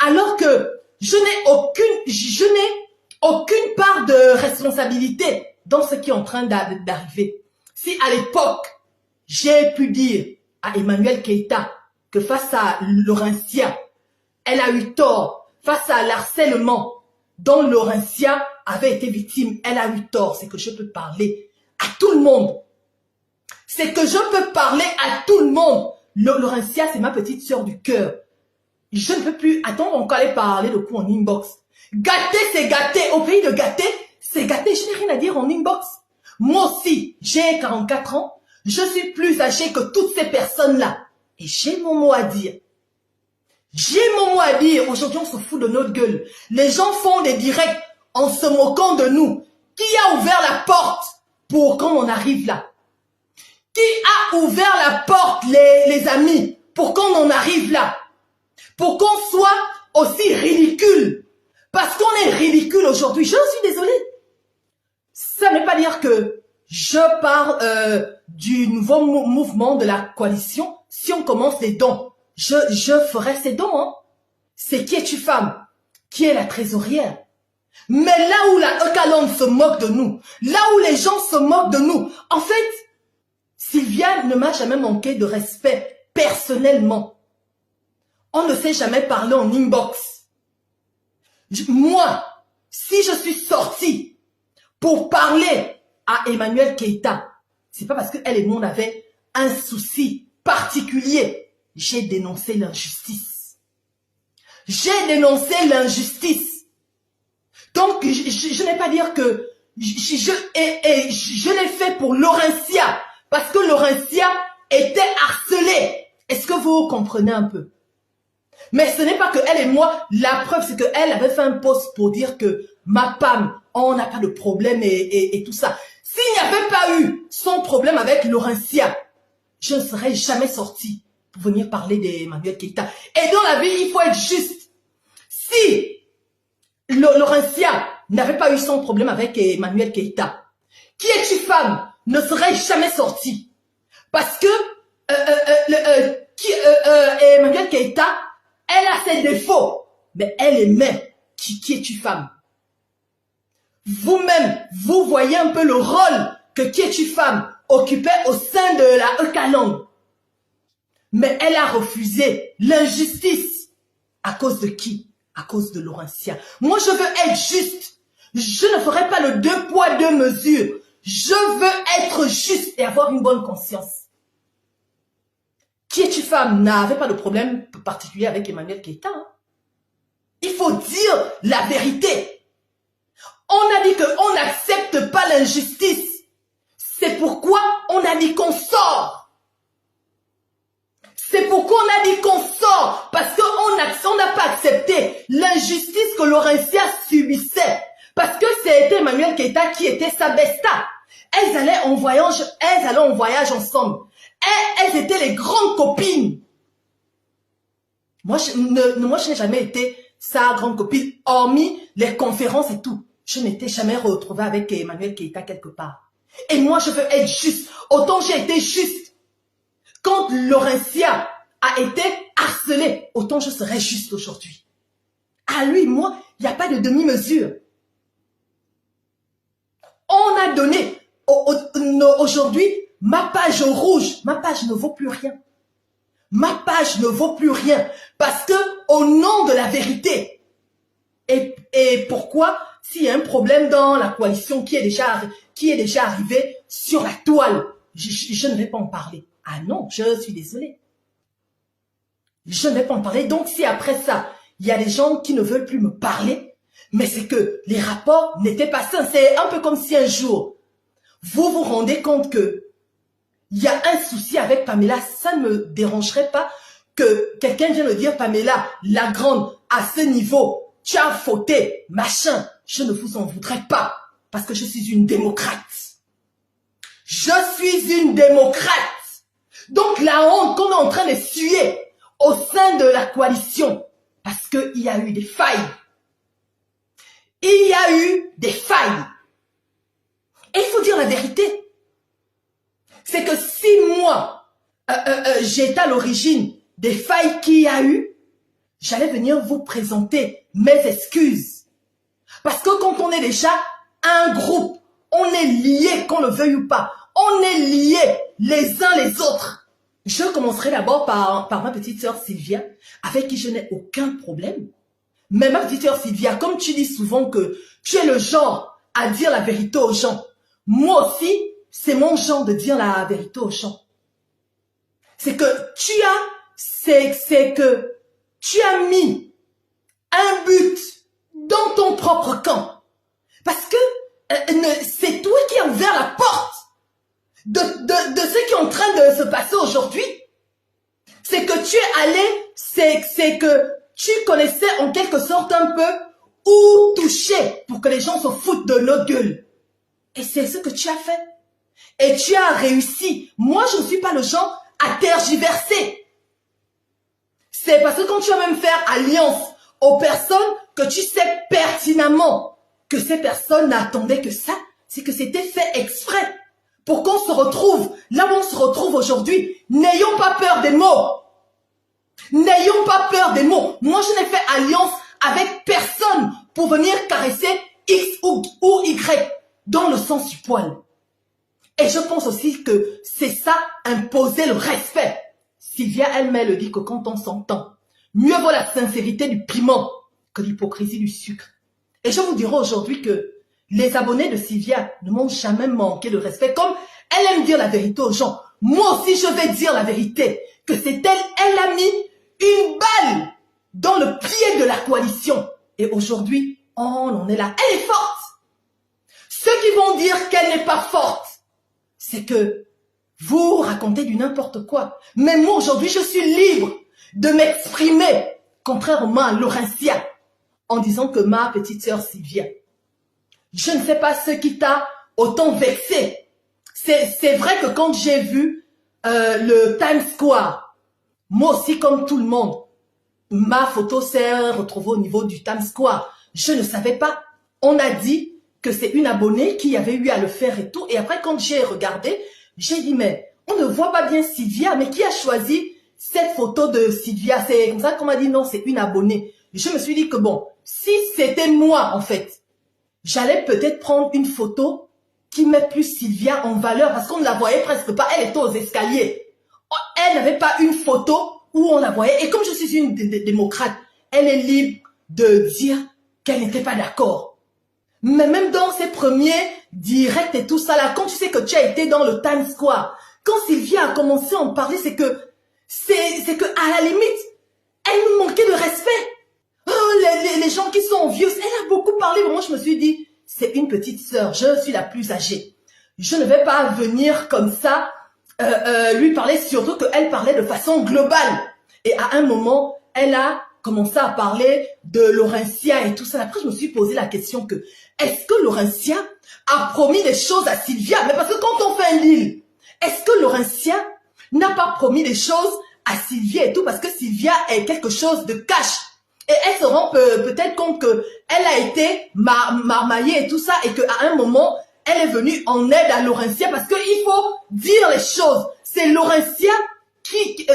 Alors que je n'ai aucune part de responsabilité dans ce qui est en train d'arriver. Si à l'époque, j'ai pu dire à Emmanuel Keïta que face à Laurentia, elle a eu tort, face à l'harcèlement dont Laurentia avait été victime, elle a eu tort, c'est que je peux parler à tout le monde. C'est que je peux parler à tout le monde. Laurentia, c'est ma petite sœur du cœur. Je ne peux plus attendre encore aller parler de quoi en inbox. Gâter, c'est gâter. Au pays de gâter, c'est gâter. Je n'ai rien à dire en inbox. Moi aussi, j'ai 44 ans. Je suis plus âgée que toutes ces personnes-là. Et j'ai mon mot à dire. J'ai mon mot à dire. Aujourd'hui, on se fout de notre gueule. Les gens font des directs en se moquant de nous. Qui a ouvert la porte pour quand on arrive là? Qui a ouvert la porte, les amis, pour qu'on en arrive là? Pour qu'on soit aussi ridicule. Parce qu'on est ridicule aujourd'hui. Je suis désolée. Ça ne veut pas dire que je parle du nouveau mouvement de la coalition. Si on commence les dons, je ferai ces dons. Hein. C'est qui es-tu femme? Qui est la trésorière? Mais là où la Eucalonde se moque de nous, là où les gens se moquent de nous, en fait, Sylvia ne m'a jamais manqué de respect personnellement. On ne s'est jamais parlé en inbox. Moi, si je suis sortie pour parler à Emmanuel Keïta, c'est pas parce qu'elle et moi on avait un souci particulier. J'ai dénoncé l'injustice. J'ai dénoncé l'injustice. Donc, je n'ai pas dire que je l'ai fait pour Laurentia, parce que Laurentia était harcelée. Est-ce que vous comprenez un peu? Mais ce n'est pas que elle et moi, la preuve c'est qu'elle avait fait un post pour dire que ma femme, on n'a pas de problème et tout ça. S'il n'y avait pas eu son problème avec Laurentia, je ne serais jamais sortie pour venir parler d'Emmanuel Keïta. Et dans la vie, il faut être juste. Si Laurentia n'avait pas eu son problème avec Emmanuel Keïta, qui es-tu femme, ne serait jamais sortie. Parce que Emmanuel Keïta, elle a ses défauts, mais elle aimait. Qui es-tu femme? Vous-même, vous voyez un peu le rôle que qui es-tu femme occupait au sein de la Eucalonde. Mais elle a refusé l'injustice. À cause de qui? À cause de Laurentia. Moi, je veux être juste. Je ne ferai pas le 2 poids 2 mesures. Je veux être juste et avoir une bonne conscience. Qui es-tu femme n'avait pas de problème particulier avec Emmanuel Keïta. Hein? Il faut dire la vérité. On a dit qu'on n'accepte pas l'injustice. C'est pourquoi on a dit qu'on sort. C'est pourquoi on a dit qu'on sort. Parce qu'on n'a pas accepté l'injustice que Laurentia subissait. Parce que c'était Emmanuel Keïta qui était sa besta. Elles allaient en voyage ensemble. Elles étaient les grandes copines. Moi, je n'ai jamais été sa grande copine, hormis les conférences et tout. Je n'étais jamais retrouvée avec Emmanuel Keïta quelque part. Et moi, je veux être juste. Autant j'ai été juste. Quand Laurentia a été harcelée, autant je serai juste aujourd'hui. À lui, moi, il n'y a pas de demi-mesure. On a donné, aujourd'hui, ma page rouge, ma page ne vaut plus rien. Ma page ne vaut plus rien. Parce que, au nom de la vérité, et pourquoi, s'il y a un problème dans la coalition qui est déjà arrivé sur la toile, je ne vais pas en parler. Ah non, je suis désolée. Je ne vais pas en parler. Donc, si après ça, il y a des gens qui ne veulent plus me parler, mais c'est que les rapports n'étaient pas sains. C'est un peu comme si un jour, vous vous rendez compte que il y a un souci avec Pamela, ça ne me dérangerait pas que quelqu'un vienne me dire, Pamela, la grande, à ce niveau, tu as fauté, machin. Je ne vous en voudrais pas, parce que je suis une démocrate. Je suis une démocrate. Donc la honte qu'on est en train de suer au sein de la coalition, parce qu'il y a eu des failles. Il y a eu des failles. Et il faut dire la vérité. C'est que si moi, j'étais à l'origine des failles qu'il y a eu, j'allais venir vous présenter mes excuses. Parce que quand on est déjà un groupe, on est liés, qu'on le veuille ou pas. On est liés les uns les autres. Je commencerai d'abord par ma petite sœur Sylvia, avec qui je n'ai aucun problème. Mais ma petite sœur Sylvia, comme tu dis souvent que tu es le genre à dire la vérité aux gens, moi aussi, c'est mon genre de dire la vérité aux gens. C'est que tu as mis un but dans ton propre camp. Parce que c'est toi qui as ouvert la porte de ce qui est en train de se passer aujourd'hui. C'est que tu es allé, c'est que tu connaissais en quelque sorte un peu où toucher pour que les gens se foutent de nos gueules. Et c'est ce que tu as fait. Et tu as réussi. Moi, je ne suis pas le genre à tergiverser. C'est parce que quand tu vas même faire alliance aux personnes que tu sais pertinemment que ces personnes n'attendaient que ça, c'est que c'était fait exprès pour qu'on se retrouve là où on se retrouve aujourd'hui. N'ayons pas peur des mots. N'ayons pas peur des mots. Moi, je n'ai fait alliance avec personne pour venir caresser X ou Y dans le sens du poil. Et je pense aussi que c'est ça, imposer le respect. Sylvia elle-même le dit que quand on s'entend, mieux vaut la sincérité du piment que l'hypocrisie du sucre. Et je vous dirai aujourd'hui que les abonnés de Sylvia ne m'ont jamais manqué de respect. Comme elle aime dire la vérité aux gens, moi aussi je vais dire la vérité. Que c'est elle a mis une balle dans le pied de la coalition. Et aujourd'hui, on en est là. Elle est forte. Ceux qui vont dire qu'elle n'est pas forte, c'est que vous racontez du n'importe quoi. Mais moi, aujourd'hui, je suis libre de m'exprimer, contrairement à Laurentia, en disant que ma petite sœur Sylvia, je ne sais pas ce qui t'a autant vexé. C'est vrai que quand j'ai vu le Times Square, moi aussi, comme tout le monde, ma photo s'est retrouvée au niveau du Times Square. Je ne savais pas. On a dit que c'est une abonnée qui avait eu à le faire et tout. Et après, quand j'ai regardé, j'ai dit, mais on ne voit pas bien Sylvia, mais qui a choisi cette photo de Sylvia? C'est comme ça qu'on m'a dit, non, c'est une abonnée. Je me suis dit que bon, si c'était moi, en fait, j'allais peut-être prendre une photo qui met plus Sylvia en valeur parce qu'on ne la voyait presque pas. Elle était aux escaliers. Elle n'avait pas une photo où on la voyait. Et comme je suis une démocrate, elle est libre de dire qu'elle n'était pas d'accord. Mais même dans ses premiers directs et tout ça là, quand tu sais que tu as été dans le Times Square, quand Sylvia a commencé à en parler, c'est que à la limite, elle me manquait de respect. Oh, les gens qui sont vieux, elle a beaucoup parlé. Moi, je me suis dit, c'est une petite sœur, je suis la plus âgée. Je ne vais pas venir comme ça lui parler, surtout qu'elle parlait de façon globale. Et à un moment, elle a commencé à parler de Laurentia et tout ça. Après, je me suis posé la question que, est-ce que Laurentia a promis des choses à Sylvia? Mais parce que quand on fait un deal, est-ce que Laurentia n'a pas promis des choses à Sylvia et tout? Parce que Sylvia est quelque chose de cash. Et elle se rend peut-être compte qu'elle a été marmaillée et tout ça, et qu'à un moment, elle est venue en aide à Laurentia, parce qu'il faut dire les choses. C'est Laurentia qui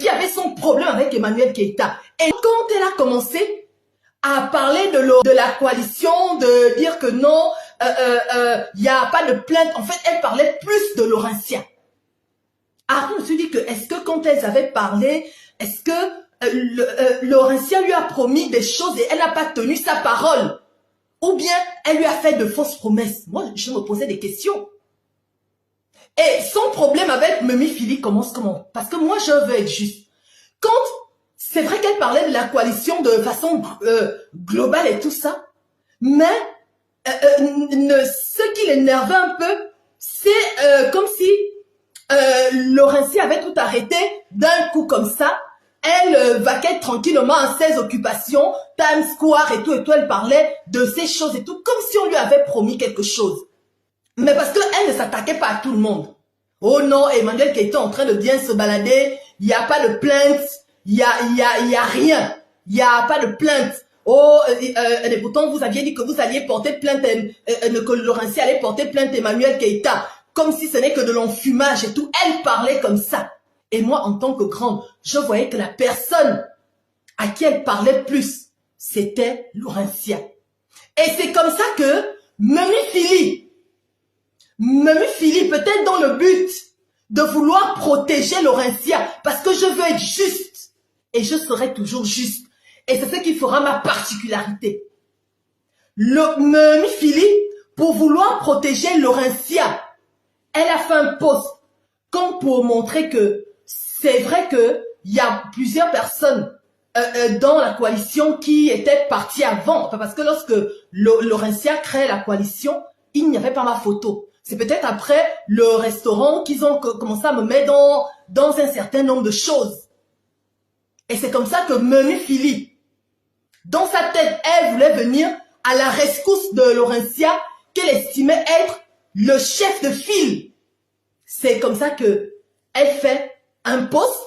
avait son problème avec Emmanuel Keïta. Et quand elle a commencé à parler de la coalition, de dire que non, il n'y a pas de plainte, en fait, elle parlait plus de Laurentia. Après, je me suis dit que, est-ce que quand elles avaient parlé, est-ce que Laurentia lui a promis des choses et elle n'a pas tenu sa parole? Ou bien elle lui a fait de fausses promesses? Moi, je me posais des questions. Et son problème avec Mimi Philippe commence comment? Parce que moi, je veux être juste. Quand c'est vrai qu'elle parlait de la coalition de façon globale et tout ça, mais ce qui l'énervait un peu, c'est comme si Laurentia avait tout arrêté d'un coup comme ça. Elle vaquait tranquillement à ses occupations, Times Square et tout, elle parlait de ces choses et tout, comme si on lui avait promis quelque chose. Mais parce qu'elle ne s'attaquait pas à tout le monde. Oh non, Emmanuel qui était en train de bien se balader, il n'y a pas de plainte, il y a rien, il n'y a pas de plainte. Oh, et pourtant vous aviez dit que vous alliez porter plainte, que Laurentia allait porter plainte Emmanuel Keïta, comme si ce n'est que de l'enfumage et tout. Elle parlait comme ça. Et moi, en tant que grande, je voyais que la personne à qui elle parlait plus, c'était Laurentia. Et c'est comme ça que Mimi Philly, peut-être dans le but de vouloir protéger Laurentia, parce que je veux être juste, et je serai toujours juste. Et c'est ce qui fera ma particularité. Mimi Philly, pour vouloir protéger Laurentia, elle a fait un post comme pour montrer que c'est vrai que il y a plusieurs personnes dans la coalition qui étaient parties avant. Enfin, parce que lorsque Laurentia crée la coalition, il n'y avait pas ma photo. C'est peut-être après le restaurant qu'ils ont commencé à me mettre dans un certain nombre de choses. Et c'est comme ça que Mimi Philly, dans sa tête, elle voulait venir à la rescousse de Laurentia qu'elle estimait être le chef de file. C'est comme ça que elle fait un post